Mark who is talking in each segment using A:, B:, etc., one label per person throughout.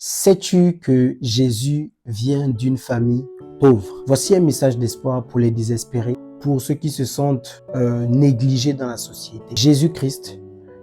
A: Sais-tu que Jésus vient d'une famille pauvre? Voici un message d'espoir pour les désespérés, pour ceux qui se sentent négligés dans la société. Jésus-Christ,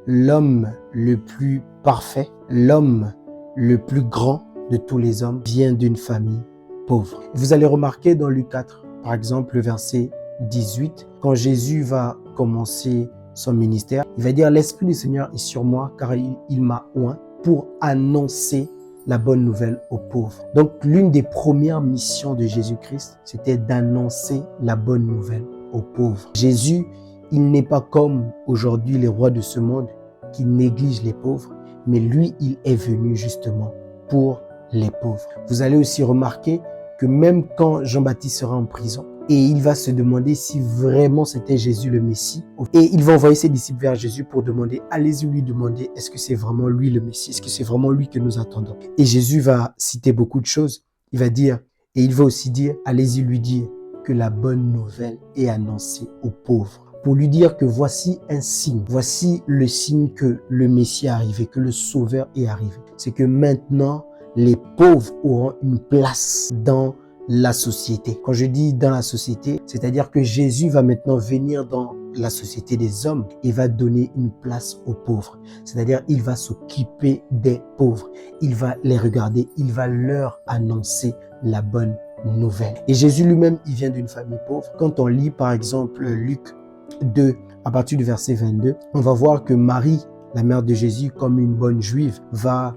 A: l'homme le plus parfait, l'homme le plus grand de tous les hommes, vient d'une famille pauvre. Vous allez remarquer dans Luc 4, par exemple, le verset 18, quand Jésus va commencer son ministère, il va dire « L'Esprit du Seigneur est sur moi, car il m'a oint pour annoncer la bonne nouvelle aux pauvres. » Donc, l'une des premières missions de Jésus-Christ, c'était d'annoncer la bonne nouvelle aux pauvres. Jésus, il n'est pas comme aujourd'hui les rois de ce monde qui négligent les pauvres, mais lui, il est venu justement pour les pauvres. Vous allez aussi remarquer que même quand Jean-Baptiste sera en prison, et il va se demander si vraiment c'était Jésus le Messie. Et il va envoyer ses disciples vers Jésus pour demander, allez-y lui demander, est-ce que c'est vraiment lui le Messie? Est-ce que c'est vraiment lui que nous attendons? Et Jésus va citer beaucoup de choses. Il va dire, et il va aussi dire, allez-y lui dire que la bonne nouvelle est annoncée aux pauvres. Pour lui dire que voici un signe, voici le signe que le Messie est arrivé, que le Sauveur est arrivé. C'est que maintenant, les pauvres auront une place dans la société. Quand je dis dans la société, c'est-à-dire que Jésus va maintenant venir dans la société des hommes et va donner une place aux pauvres. C'est-à-dire il va s'occuper des pauvres. Il va les regarder, il va leur annoncer la bonne nouvelle. Et Jésus lui-même, il vient d'une famille pauvre. Quand on lit par exemple Luc 2, à partir du verset 22, on va voir que Marie, la mère de Jésus, comme une bonne juive, doit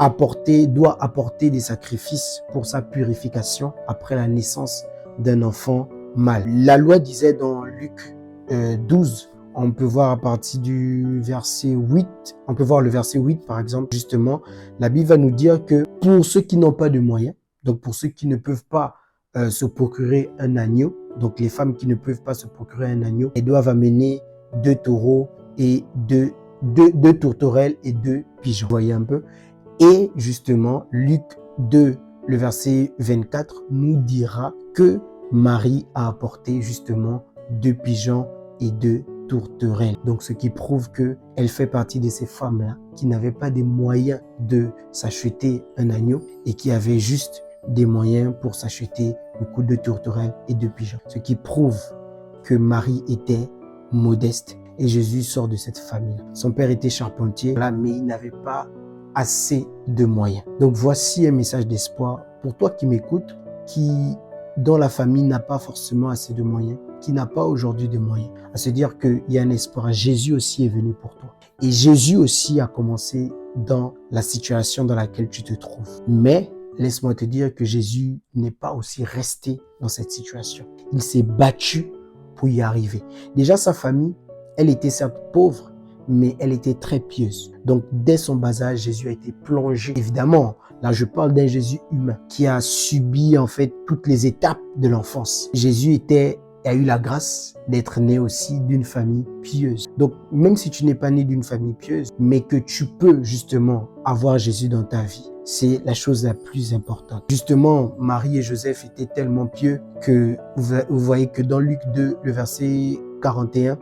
A: apporter des sacrifices pour sa purification après la naissance d'un enfant mâle. La loi disait dans Luc 12, on peut voir à partir du verset 8, on peut voir le verset 8 par exemple, justement, la Bible va nous dire que pour ceux qui n'ont pas de moyens, donc pour ceux qui ne peuvent pas se procurer un agneau, donc les femmes qui ne peuvent pas se procurer un agneau, elles doivent amener 2 taureaux et deux tourterelles et 2 pigeons. Vous voyez un peu? Et justement, Luc 2, le verset 24, nous dira que Marie a apporté justement 2 pigeons et 2 tourterelles. Donc, ce qui prouve qu'elle fait partie de ces femmes-là qui n'avaient pas des moyens de s'acheter un agneau et qui avaient juste des moyens pour s'acheter beaucoup de tourterelles et de pigeons. Ce qui prouve que Marie était modeste et Jésus sort de cette famille. Son père était charpentier, mais il n'avait pas assez de moyens. Donc voici un message d'espoir pour toi qui m'écoutes, dont la famille n'a pas forcément assez de moyens, qui n'a pas aujourd'hui de moyens, à se dire qu'il y a un espoir. Jésus aussi est venu pour toi. Et Jésus aussi a commencé dans la situation dans laquelle tu te trouves. Mais laisse-moi te dire que Jésus n'est pas aussi resté dans cette situation. Il s'est battu pour y arriver. Déjà, sa famille, elle était certes pauvre, mais elle était très pieuse. Donc, dès son bas âge, Jésus a été plongé. Évidemment, là, je parle d'un Jésus humain qui a subi, en fait, toutes les étapes de l'enfance. Jésus a eu la grâce d'être né aussi d'une famille pieuse. Donc, même si tu n'es pas né d'une famille pieuse, mais que tu peux justement avoir Jésus dans ta vie, c'est la chose la plus importante. Justement, Marie et Joseph étaient tellement pieux que vous voyez que dans Luc 2, le verset 41,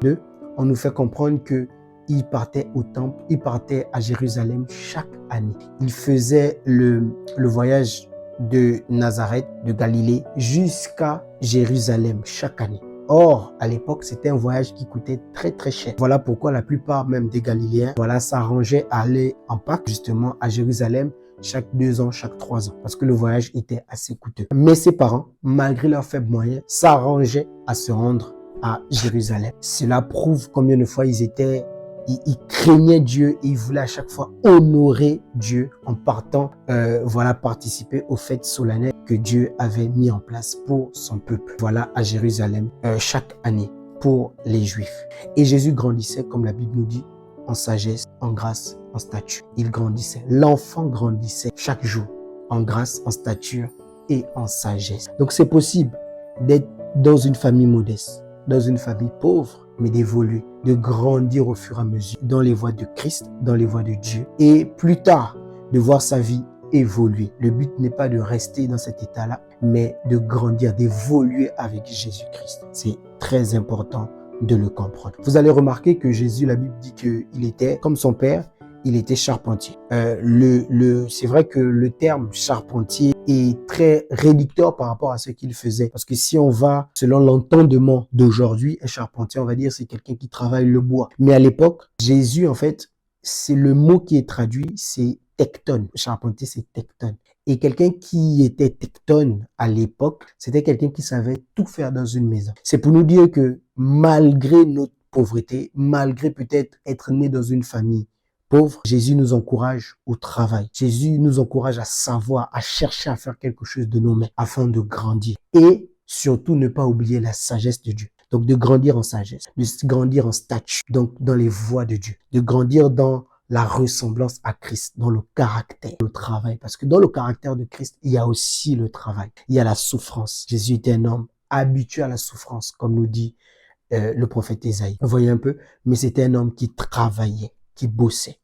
A: on nous fait comprendre que il partait au temple, il partait à Jérusalem chaque année. Il faisait le voyage de Nazareth, de Galilée, jusqu'à Jérusalem chaque année. Or, à l'époque, c'était un voyage qui coûtait très très cher. Voilà pourquoi la plupart même des Galiléens s'arrangeaient à aller en Pâques, justement, à Jérusalem chaque 2 ans, chaque 3 ans, parce que le voyage était assez coûteux. Mais ses parents, malgré leurs faibles moyens, s'arrangeaient à se rendre à Jérusalem. Cela prouve combien de fois ils craignaient Dieu et ils voulaient à chaque fois honorer Dieu en partant, participer aux fêtes solennelles que Dieu avait mis en place pour son peuple. Voilà, à Jérusalem, chaque année pour les Juifs. Et Jésus grandissait, comme la Bible nous dit, en sagesse, en grâce, en stature. Il grandissait. L'enfant grandissait chaque jour en grâce, en stature et en sagesse. Donc c'est possible d'être dans une famille modeste, dans une famille pauvre, mais d'évoluer, de grandir au fur et à mesure dans les voies de Christ, dans les voies de Dieu, et plus tard, de voir sa vie évoluer. Le but n'est pas de rester dans cet état-là, mais de grandir, d'évoluer avec Jésus-Christ. C'est très important de le comprendre. Vous allez remarquer que Jésus, la Bible dit qu'il était comme son Père, il était charpentier. C'est vrai que le terme charpentier est très réducteur par rapport à ce qu'il faisait. Parce que si on va selon l'entendement d'aujourd'hui, un charpentier, on va dire, c'est quelqu'un qui travaille le bois. Mais à l'époque, Jésus, en fait, c'est le mot qui est traduit, c'est tectone. Charpentier, c'est tectone. Et quelqu'un qui était tectone à l'époque, c'était quelqu'un qui savait tout faire dans une maison. C'est pour nous dire que malgré notre pauvreté, malgré peut-être être né dans une famille pauvre, Jésus nous encourage au travail. Jésus nous encourage à savoir, à chercher à faire quelque chose de nos mains afin de grandir. Et surtout, ne pas oublier la sagesse de Dieu. Donc, de grandir en sagesse, de grandir en statut, donc dans les voies de Dieu, de grandir dans la ressemblance à Christ, dans le caractère, le travail. Parce que dans le caractère de Christ, il y a aussi le travail, il y a la souffrance. Jésus était un homme habitué à la souffrance, comme nous dit le prophète Ésaïe. Vous voyez un peu? Mais c'était un homme qui travaillait, qui bossait.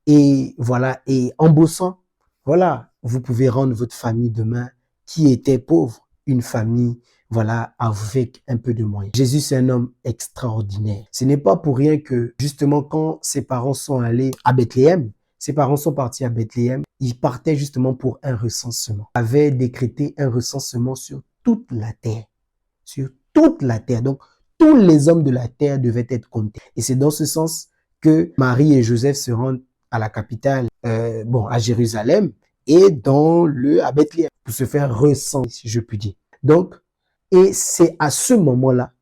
A: Et voilà, et en bossant, voilà, vous pouvez rendre votre famille demain qui était pauvre, une famille, voilà, avec un peu de moyens. Jésus, c'est un homme extraordinaire. Ce n'est pas pour rien que, justement, quand ses parents sont allés à Bethléem, ses parents sont partis à Bethléem, ils partaient justement pour un recensement. Ils avaient décrété un recensement sur toute la terre. Sur toute la terre. Donc, tous les hommes de la terre devaient être comptés. Et c'est dans ce sens que Marie et Joseph se rendent à la capitale, à Jérusalem et à Bethléem pour se faire recenser, si je puis dire. Donc, et c'est à ce moment-là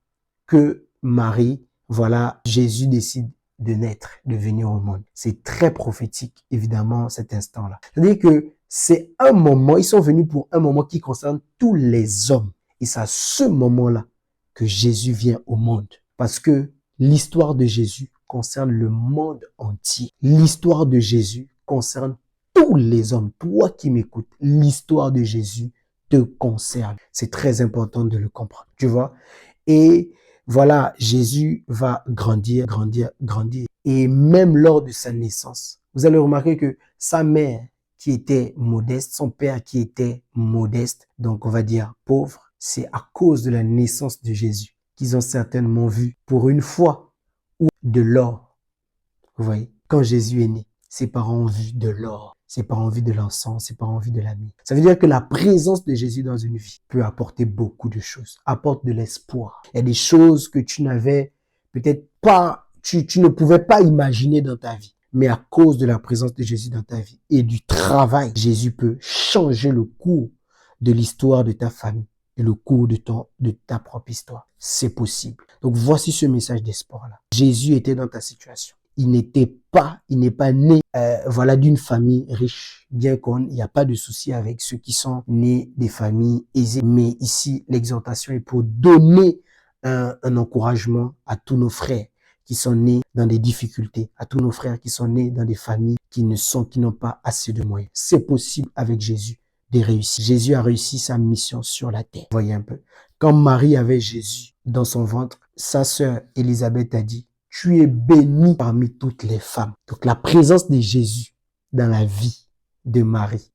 A: que Marie, voilà, Jésus décide de naître, de venir au monde. C'est très prophétique, évidemment, cet instant-là. C'est-à-dire que c'est un moment, ils sont venus pour un moment qui concerne tous les hommes. Et c'est à ce moment-là que Jésus vient au monde. Parce que l'histoire de Jésus concerne le monde entier. L'histoire de Jésus concerne tous les hommes. Toi qui m'écoutes, l'histoire de Jésus te concerne. C'est très important de le comprendre. Tu vois? Et voilà, Jésus va grandir, grandir, grandir. Et même lors de sa naissance, vous allez remarquer que sa mère qui était modeste, son père qui était modeste, donc on va dire pauvre, c'est à cause de la naissance de Jésus qu'ils ont certainement vu pour une fois ou de l'or. Vous voyez, quand Jésus est né, ses parents ont vu de l'or, ses parents ont vu de l'encens, ses parents ont vu de la myrrhe. Ça veut dire que la présence de Jésus dans une vie peut apporter beaucoup de choses, apporte de l'espoir. Il y a des choses que tu n'avais peut-être pas, tu ne pouvais pas imaginer dans ta vie. Mais à cause de la présence de Jésus dans ta vie et du travail, Jésus peut changer le cours de l'histoire de ta famille et le cours de ta propre histoire. C'est possible. Donc voici ce message d'espoir-là. Jésus était dans ta situation. Il n'est pas né d'une famille riche, bien qu'il n'y a pas de souci avec ceux qui sont nés des familles aisées. Mais ici, l'exhortation est pour donner un encouragement à tous nos frères qui sont nés dans des difficultés, à tous nos frères qui sont nés dans des familles qui n'ont pas assez de moyens. C'est possible avec Jésus de réussir. Jésus a réussi sa mission sur la terre. Voyez un peu. Quand Marie avait Jésus dans son ventre, sa sœur Élisabeth a dit: tu es bénie parmi toutes les femmes. Donc la présence de Jésus dans la vie de Marie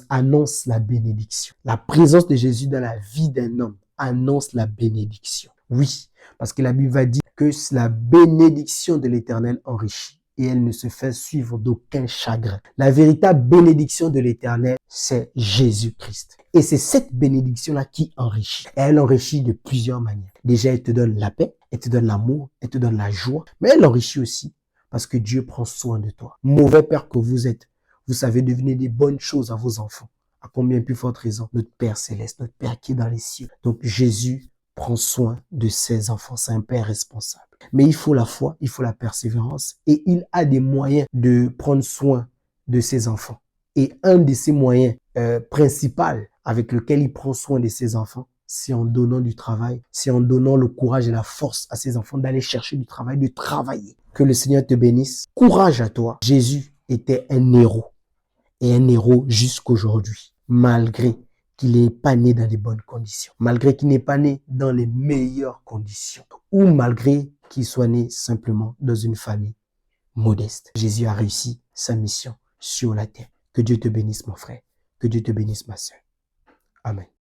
A: annonce la bénédiction. La présence de Jésus dans la vie d'un homme annonce la bénédiction. Oui, parce que la Bible va dire que la bénédiction de l'Éternel enrichit et elle ne se fait suivre d'aucun chagrin. La véritable bénédiction de l'Éternel, c'est Jésus-Christ. Et c'est cette bénédiction-là qui enrichit. Et elle enrichit de plusieurs manières. Déjà, elle te donne la paix, elle te donne l'amour, elle te donne la joie, mais elle enrichit aussi parce que Dieu prend soin de toi. Mauvais père que vous êtes, vous savez devenir des bonnes choses à vos enfants. À combien plus forte raison, notre Père céleste, notre Père qui est dans les cieux. Donc Jésus prend soin de ses enfants. C'est un Père responsable. Mais il faut la foi, il faut la persévérance et il a des moyens de prendre soin de ses enfants. Et un de ces moyens principaux avec lequel il prend soin de ses enfants, c'est en donnant du travail, c'est en donnant le courage et la force à ses enfants d'aller chercher du travail, de travailler. Que le Seigneur te bénisse. Courage à toi. Jésus était un héros et un héros jusqu'aujourd'hui, malgré qu'il n'est pas né dans les bonnes conditions, malgré qu'il n'est pas né dans les meilleures conditions, ou malgré qu'il soit né simplement dans une famille modeste. Jésus a réussi sa mission sur la terre. Que Dieu te bénisse, mon frère. Que Dieu te bénisse, ma sœur. Amen.